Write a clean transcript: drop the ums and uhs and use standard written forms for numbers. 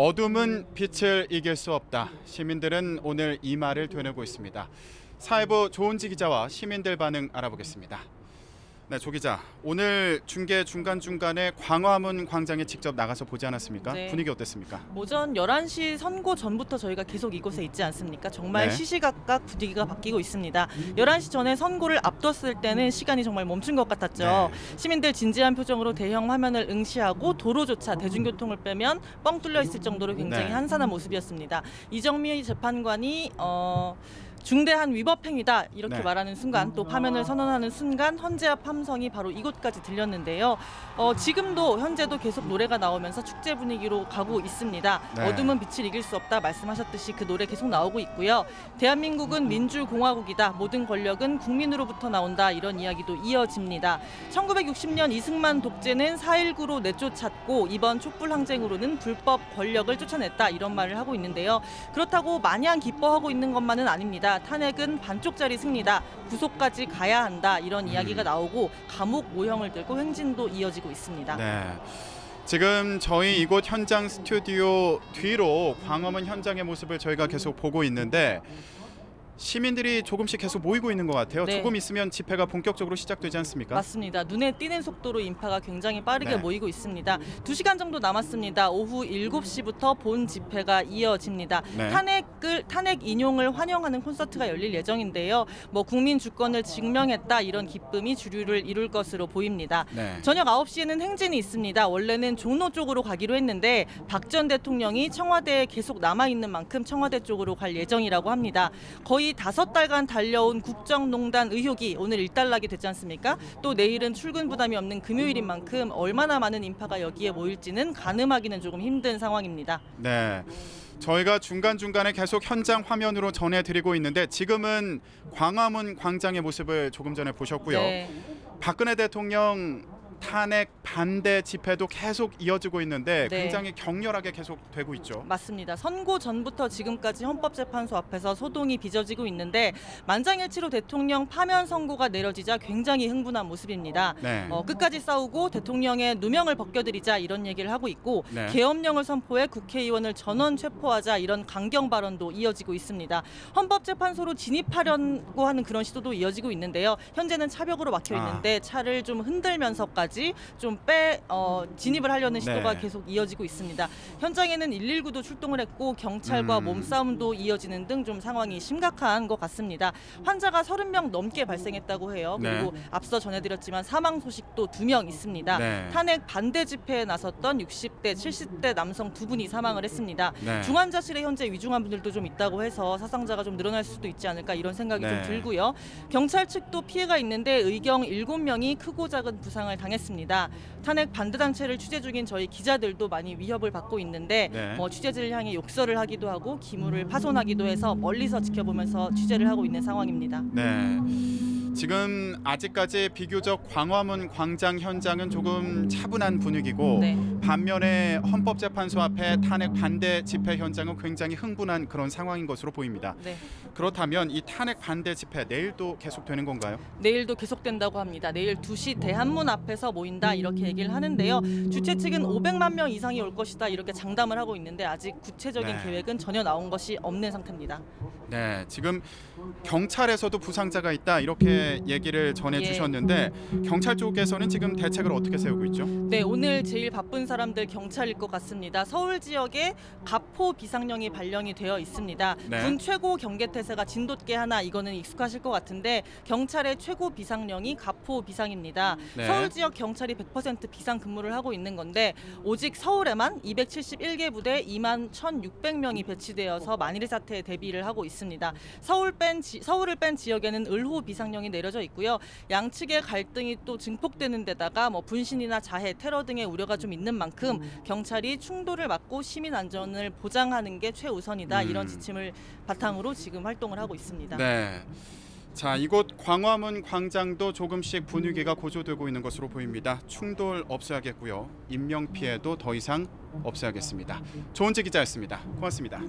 어둠은 빛을 이길 수 없다. 시민들은 오늘 이 말을 되뇌고 있습니다. 사회부 조은지 기자와 시민들 반응 알아보겠습니다. 네, 조 기자, 오늘 중계 중간중간에 광화문 광장에 직접 나가서 보지 않았습니까? 네. 분위기 어땠습니까? 오전 11시 선고 전부터 저희가 계속 이곳에 있지 않습니까? 정말 네. 시시각각 분위기가 바뀌고 있습니다. 11시 전에 선고를 앞뒀을 때는 시간이 정말 멈춘 것 같았죠. 네. 시민들 진지한 표정으로 대형 화면을 응시하고 도로조차 대중교통을 빼면 뻥 뚫려 있을 정도로 굉장히 네. 한산한 모습이었습니다. 이정미 재판관이 중대한 위법 행위다 이렇게 네. 말하는 순간, 또 파면을 선언하는 순간 헌재 앞 함성이 바로 이곳까지 들렸는데요. 지금도 현재도 계속 노래가 나오면서 축제 분위기로 가고 있습니다. 네. 어둠은 빛을 이길 수 없다 말씀하셨듯이 그 노래 계속 나오고 있고요. 대한민국은 민주공화국이다. 모든 권력은 국민으로부터 나온다. 이런 이야기도 이어집니다. 1960년 이승만 독재는 4.19로 내쫓았고 이번 촛불 항쟁으로는 불법 권력을 쫓아냈다. 이런 말을 하고 있는데요. 그렇다고 마냥 기뻐하고 있는 것만은 아닙니다. 탄핵은 반쪽짜리 승리다. 구속까지 가야 한다. 이런 이야기가 나오고 감옥 모형을 들고 행진도 이어지고 있습니다. 네. 지금 저희 이곳 현장 스튜디오 뒤로 광화문 현장의 모습을 저희가 계속 보고 있는데 시민들이 조금씩 계속 모이고 있는 것 같아요. 네. 조금 있으면 집회가 본격적으로 시작되지 않습니까? 맞습니다. 눈에 띄는 속도로 인파가 굉장히 빠르게 네. 모이고 있습니다. 2시간 정도 남았습니다. 오후 7시부터 본 집회가 이어집니다. 네. 탄핵 인용을 환영하는 콘서트가 열릴 예정인데요. 국민 주권을 증명했다 이런 기쁨이 주류를 이룰 것으로 보입니다. 네. 저녁 9시에는 행진이 있습니다. 원래는 종로 쪽으로 가기로 했는데 박 전 대통령이 청와대에 계속 남아있는 만큼 청와대 쪽으로 갈 예정이라고 합니다. 거의 5달간 달려온 국정농단 의혹이 오늘 일단락이 됐지 않습니까? 또 내일은 출근 부담이 없는 금요일인 만큼 얼마나 많은 인파가 여기에 모일지는 가늠하기는 조금 힘든 상황입니다. 네. 저희가 중간중간에 계속 현장 화면으로 전해드리고 있는데 지금은 광화문 광장의 모습을 조금 전에 보셨고요. 네. 박근혜 대통령 탄핵 반대 집회도 계속 이어지고 있는데 네. 굉장히 격렬하게 계속 되고 있죠. 맞습니다. 선고 전부터 지금까지 헌법재판소 앞에서 소동이 빚어지고 있는데 만장일치로 대통령 파면 선고가 내려지자 굉장히 흥분한 모습입니다. 네. 끝까지 싸우고 대통령의 누명을 벗겨드리자 이런 얘기를 하고 있고 네. 계엄령을 선포해 국회의원을 전원 체포하자 이런 강경 발언도 이어지고 있습니다. 헌법재판소로 진입하려고 하는 그런 시도도 이어지고 있는데요. 현재는 차벽으로 막혀 있는데 차를 좀 흔들면서까지 좀 진입을 하려는 시도가 네. 계속 이어지고 있습니다. 현장에는 119도 출동을 했고 경찰과 몸싸움도 이어지는 등 좀 상황이 심각한 것 같습니다. 환자가 30명 넘게 발생했다고 해요. 그리고 네. 앞서 전해드렸지만 사망 소식도 2명 있습니다. 네. 탄핵 반대 집회에 나섰던 60대, 70대 남성 2분이 사망을 했습니다. 네. 중환자실에 현재 위중한 분들도 좀 있다고 해서 사상자가 좀 늘어날 수도 있지 않을까 이런 생각이 네. 좀 들고요. 경찰 측도 피해가 있는데 의경 7명이 크고 작은 부상을 당했습니다. 탄핵 반대 단체를 취재 중인 저희 기자들도 많이 위협을 받고 있는데 네. 취재진을 향해 욕설을 하기도 하고 기물을 파손하기도 해서 멀리서 지켜보면서 취재를 하고 있는 상황입니다. 네. 지금 아직까지 비교적 광화문 광장 현장은 조금 차분한 분위기고 네. 반면에 헌법재판소 앞에 탄핵 반대 집회 현장은 굉장히 흥분한 그런 상황인 것으로 보입니다. 네. 그렇다면 이 탄핵 반대 집회 내일도 계속되는 건가요? 내일도 계속된다고 합니다. 내일 2시 대한문 앞에서 모인다 이렇게 얘기를 하는데요. 주최 측은 500만 명 이상이 올 것이다 이렇게 장담을 하고 있는데 아직 구체적인 네. 계획은 전혀 나온 것이 없는 상태입니다. 네, 지금 경찰에서도 부상자가 있다 이렇게 얘기를 전해주셨는데 경찰 쪽에서는 지금 대책을 어떻게 세우고 있죠? 네, 오늘 제일 바쁜 사람들 경찰일 것 같습니다. 서울 지역에 가포 비상령이 발령이 되어 있습니다. 네. 군 최고 경계태세가 진돗개 하나 이거는 익숙하실 것 같은데 경찰의 최고 비상령이 가포 비상입니다. 네. 서울 지역 경찰이 100% 비상 근무를 하고 있는 건데 오직 서울에만 271개 부대 2만 1,600명이 배치되어서 만일 사태에 대비를 하고 있습니다. 서울을 뺀 지역에는 을호 비상령이 내려져 있고요. 양측의 갈등이 또 증폭되는 데다가 분신이나 자해, 테러 등의 우려가 좀 있는 만큼 경찰이 충돌을 막고 시민 안전을 보장하는 게 최우선이다. 이런 지침을 바탕으로 지금 활동을 하고 있습니다. 네. 자, 이곳 광화문 광장도 조금씩 분위기가 고조되고 있는 것으로 보입니다. 충돌 없어야겠고요. 인명 피해도 더 이상 없어야겠습니다. 조은지 기자였습니다. 고맙습니다.